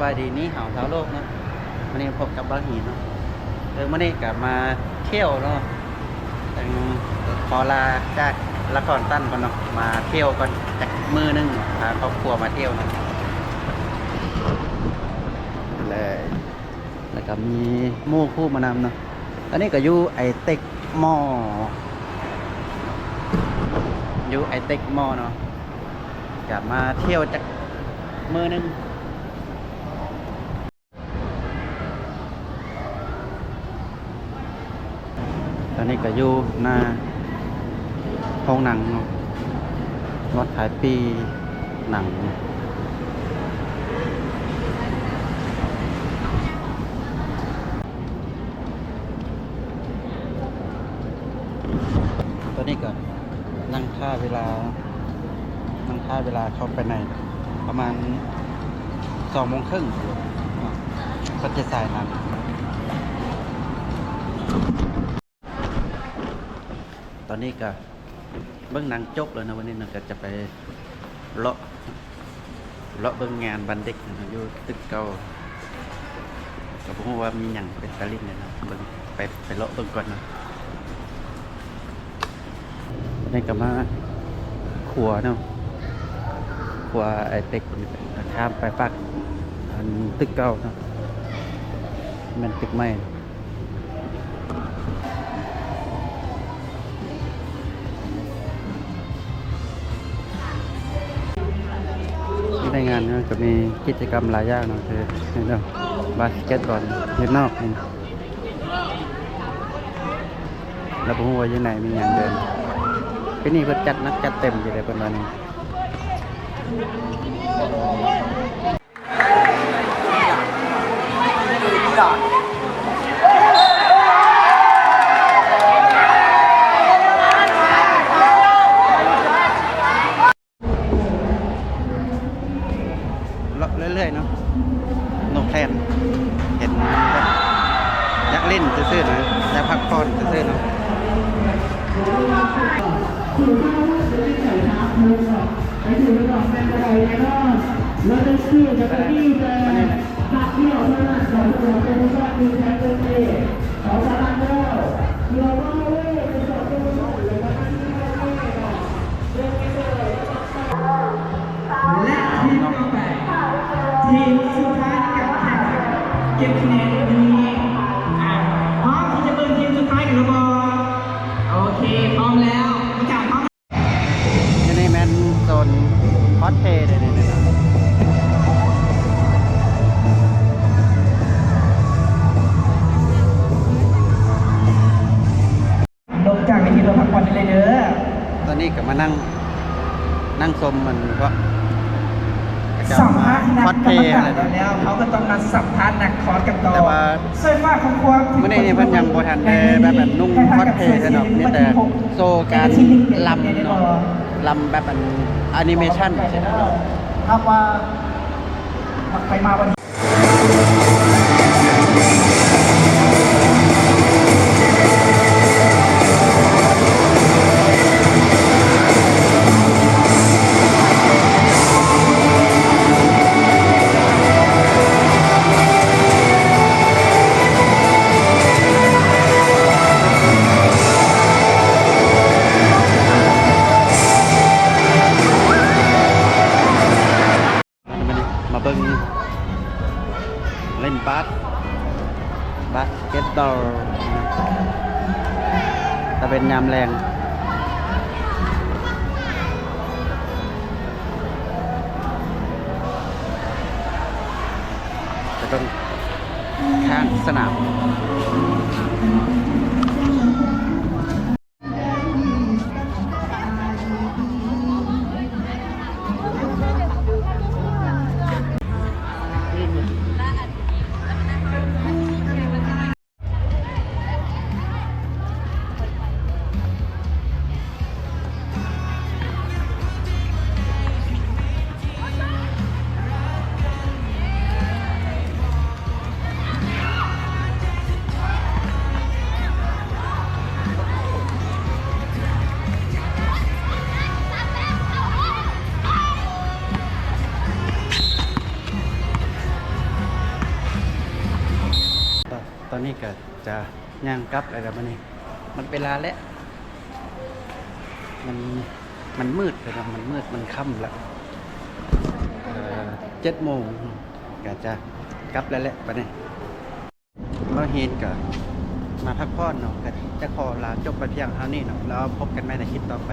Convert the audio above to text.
บายดีนี่หาวชาวโลกเนาะวันนี้พบกับบ้าหินเนาะวันนี้กลับมาเที่ยวเนาะแต่พอลาจากละครตั้นก่อนเนาะมาเที่ยวก่อนจากมือนึงพาครอบครัวมาเที่ยวเนาะเลยแล้วก็มีหมู่คู่มานำเนาะตอนนี้ก็อยู่ไอเต็กมออยู่ไอเต็กมอเนาะกลับมาเที่ยวจากมือนึงตอนนี้ก็อยู่หน้าโรงหนังรถถ่ายปีหนังตอนนี้ก็นั่งท่าเวลาเข้าไปในประมาณ2:30ก็จะสายหนังตอนนี้ก็เบิ้งหนังจบแล้วนะวันนี้เราก็จะไปเลาะเบิ้งงานบันเด็กนะอยู่ตึกเก่าก็บอกว่ามีอย่างเป็นตะลิ่งเลยนะเบิ้งไปเลาะเบิ้งก่อนนะนี่ก็มาขัวเนาะขัวไอเต็กข้ามไปปักอันตึกเก่าเนาะมันตึกใหม่ในงานเนี่ยก็มีกิจกรรมหลายอย่างเนาะคือเนาะบาสเกตบอลเล่นนอกนี่แล้วผมว่ายังไงมีอย่างเดินที่นี่เพิ่นจัดนักจัดเต็มอยู่เลยเป็นวันนี้เรื่อยๆเนาะนกแทนเห็นอยากเล่นซื่อๆนะอยากพักผ่อนซื่อๆเนาะทีมสุดท้ายกับแข่งเก็บคะแนนวันนี้พร้อมที่จะเป็นทีมสุดท้ายกับระบอโอเคพร้อมแล้วประกาศพร้อมที่นี่แมนโซนคอสเพย์เลยนะลงจากเวทีเราพักผ่อนได้เลยเด้อตอนนี้ก็มานั่งชมมันก็สัมภาษณ์นักกรรมการแล้วเขาก็ต้องนัดสัมภาษณ์นักคอร์สกันต่อแต่ว่าเสื้อผ้าของควงเมื่อนี้เพิ่นยังบ่ทันได้แบบนุ่งคอสเพย์กันเนาะมีแต่โซการลำเนาะลำแบบแอนิเมชั่นใช่ไหมเนาะครับว่าไปมาวันเบิ่งเล่นบาสเกตบอลแต่เป็นยามแรงจะต้องข้างสนาม จะย่างกลับอะไรแบบนี้มันเวลาแล้วมันมืดเลยนะมันมืดมันค่ำแล้ว7 โมงก็จะกลับแล้วแหละปะเนี่ยเราเห็นก็มาพักผ่อนเนาะก็จะขอลาจบไปเพียงเท่านี้เนาะแล้วพบกันใหม่ในคลิปต่อไป